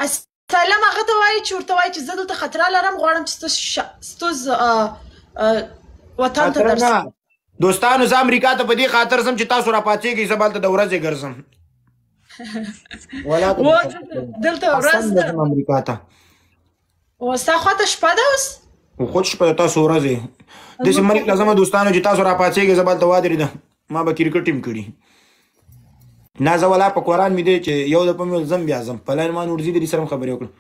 اسایلم هغه ته وایي چې ورته وایي چې زه دلته خطره لرم غواړم چې ستاسو وطن ته درسم. دوستانو زه امریکا ته په دې خاطر ځم چې تاسو راپاڅېږئ زه به هلته د ورځې ګرځم. دلته ورځ ده امریکا ته ستا خواته شپه ده اوس؟ خود شپه ده تاسو ورځې داسې ملک له ځمه دوستانو چې تاسو راپاڅېږئ زه به هلته ودرېدم ما به کرکټ ټیم کړي نه زه ولا په قرآن مې دی چې یو دفعه مې ځم بیا ځم پلان ما نورزي د دې سره هم خبرې وکړم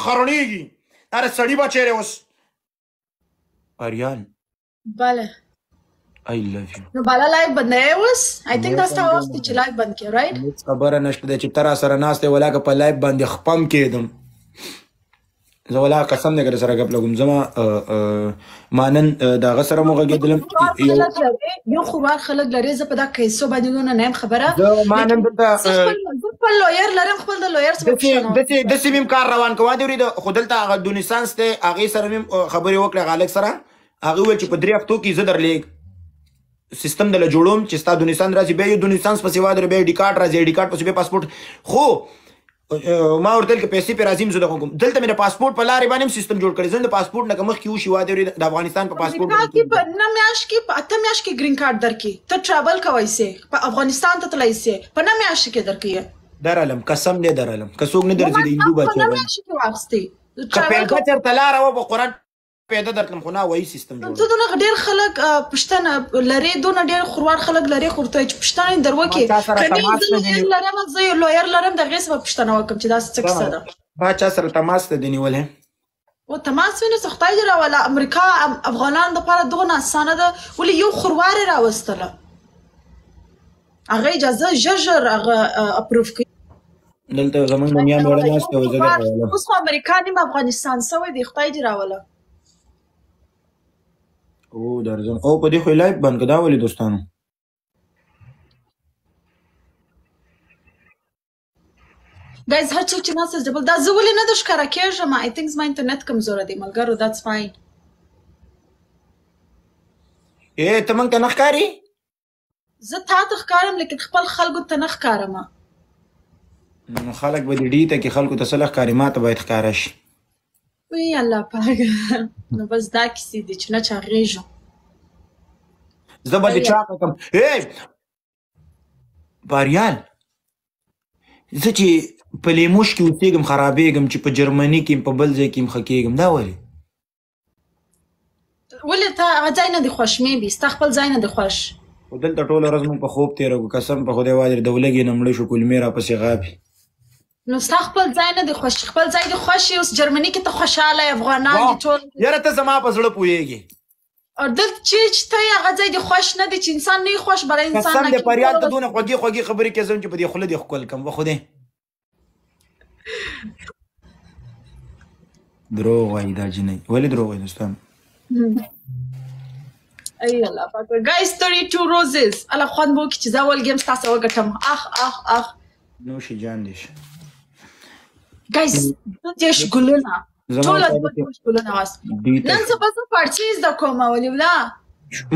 خرڼېږي اره سړي به چېرې اوس اریان بله I love you. نو بالا لایف بندوې اوس؟ I think دا ستا وخت دی چې لایف بند کړې رایټ؟ هېڅ خبره نشته دی چې ته راسره ناست یې ولاکه په لایف باندې خپم کېدم زه ولا قسم دی که درسره ګپ لګوم زما ما نن د هغه سره مو غږېدلم یو خوار خلک لري زه په دا کیسو باندې دونه نه یم خبره ما نن دلته زه خپل لویر لرم خپل د لویر څخه پوښتنه داسې مې کار روان کوه دې ورېده خو دلته هغه دونیسانس دی هغې سره مې خبرې وکړې هغه هلک سره هغې وویل چې په 3 هفتو کې زه درلې سیستم دله جوړوم چې ستا دونیسان راځي بیا یو دونیسانس پسې وادرې بیا ډي کارډ راځي ډي کارډ پسې بیا پاسپورټ خو ما ورته ویل که پیسې پرې راځي زه دغه کوم دلته مې د پاسپورټ په لارې باندې هم سیستم جوړ کړی زه د پاسپورټ نه که مخکې وشي واده ورې د افغانستان په پاسپورټ په 9 میاشت کې په 8 میاشت کې ګرین کارت درکړي ته ټراول کوی سې په افغانستان ته تللی سې په 9 میاشت کې درکړي درالم قسم دې درالم که څوک نه درځي د هندو بچی په 9 میاشت کې واخستې که پیدا چېرته لاره وه په قرآن پیدا درتلم خو نه وایي سیستم جوړ ته دونه ډېر خلک پوښتنه لرې دونه ډېر خوروار خلک لرې خو ورته چې پوښتنه یې در وکړي که نه زه لویر لرم زه یو لویر لرم د هغې څخه به پوښتنه وکړم چې داسې څه کیسه ده ما چا سره تماس ته دې نیولی و تماس وي نو څه خدای دې راوله امریکا افغانانو دپاره دغونه اسانه ده ولې یو خوروار یې راوستله هغه اجازه ژر ژر هغه اپروف کوي دلته زموږ دنیا میړه ناست دی اوس خو امریکا نیم افغانستان سوی دی خدای دې راوله او درځم او په دې خو لایف بند که دا ولې دوستانو ګایز هر څوک چې ناست ډبل دا زه ولې نه در ښکاره کېږم آی تھنک زما انټرنیټ کمزوره دی ملګرو داتس فاین ته موږ ته نه ښکاري زه تا ته ښکارم لیکن خپل خلکو ته نه ښکارم نو خلک به دې ډي ته کې خلکو ته څه نه ښکاري ما ته باید ښکاره شي وی الله پاک نو بس دا کیسې دي چې نه چاغېږم زه به دې چاقه کړم باریال زه چې په لیموش کې اوسېږم خرابېږم چې په جرمني کې په بل ځای کې ښه کېږم دا ولې ولې تا هغه ځای نه دې خوښ مې بي ستا خپل ځای نه دې خوښ خو دلته ټوله ورځ موږ په خوب تېروو قسم په خدای وادرې د ولږې نه مړه شو کلمې راپسې غاپي نو ستا خپل ځای نه دې خوښ خپل ځای دې خوښ اوس جرمني کې ته خوشحاله افغانان دي ټول یاره ته زما په زړه پوهېږې او دلته چې ته یې هغه ځای دې خوښ نه دی چې انسان نه یې خوښ بله انسان قسم دې فریاد ته دونه خوږې خوږې خبرې کې ځم چې په دې خوله دې ښکل کړم به خدای دروغ وایي دا جنۍ ولې دروغ وایي دوستان ای الله پاک ګایز 32 روزز الله خوند به وکړي چې زه اول ګیم ستاسو وګټم اخ نوشي جان دې شه ګایز دېرش ګلونه ټوله دوه ګلونه واست نن سبا زه فارسي زده کوم ولیولا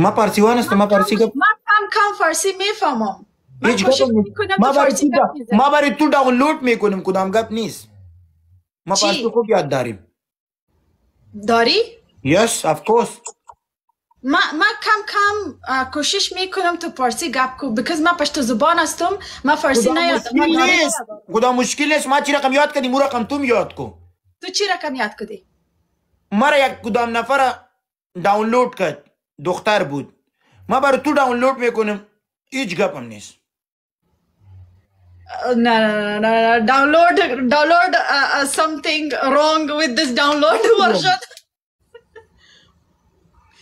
ما فارسی وانسته ما فارسی گپ ما کم فارسی میفهمم ما برای تو دانلود میکنم کدام گپ نیست ما فارسی خوب یاد داریم داری؟ Yes, of course. ما کم کوشش میکنم تو فارسی گپ کو because ما پشتو زبان هستم ما فارسی نیادم خدا مشکل نیست ما چی رقم یاد کردیم اون رقم تو یاد کو تو چی رقم یاد کردی؟ مرا یک کدام نفر دانلود کرد دختر بود ما برای تو دانلود میکنم هیچ گپم نیست نه download something wrong with this download version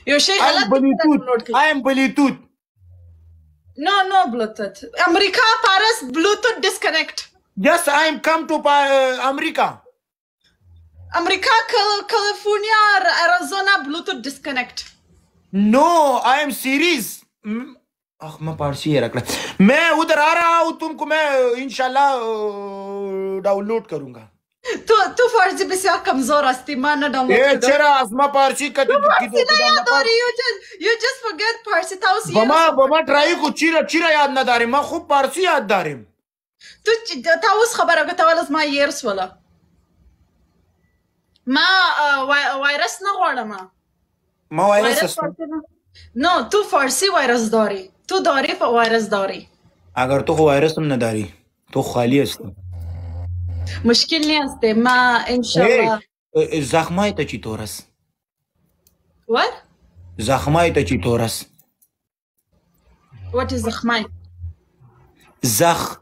یو شی غلط I am Bluetooth no Bluetooth امریکا پارس Bluetooth disconnect yes I am come to America امریکا California Arizona Bluetooth disconnect no I am serious मैं पारसी है रख मैं उधर आ रहा हूँ तुमको मैं इंशाल्लाह डाउनलोड करूंगा تو فارسی بسیار کمزور هستی من نه डाउनलोड چرا اسما پارسی کدی you just forget پارسی تاوس بما ترای کو چیرا یاد نداریم ما خوب پارسی یاد داریم تا اوس خبره ګټوله زما یېرس وله ما وایرس نه غواړم ما وایرس هستم نه تو فارسی وایرس داری تو داری وایرس داری اگر تو وایرس هم نداری تو خالی هستی مشکل نیست ما انشالله زخمایت چطور است What? زخمایت چطور است What is زخمای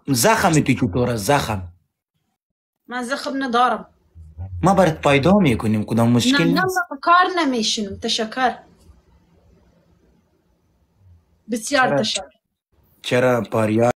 زخم تو چطور است زخم من زخم ندارم ما برات پیدا میکنیم کدام مشکل نه نیست کار نمیشونم تشکر بسیار تشکر چرا پاریا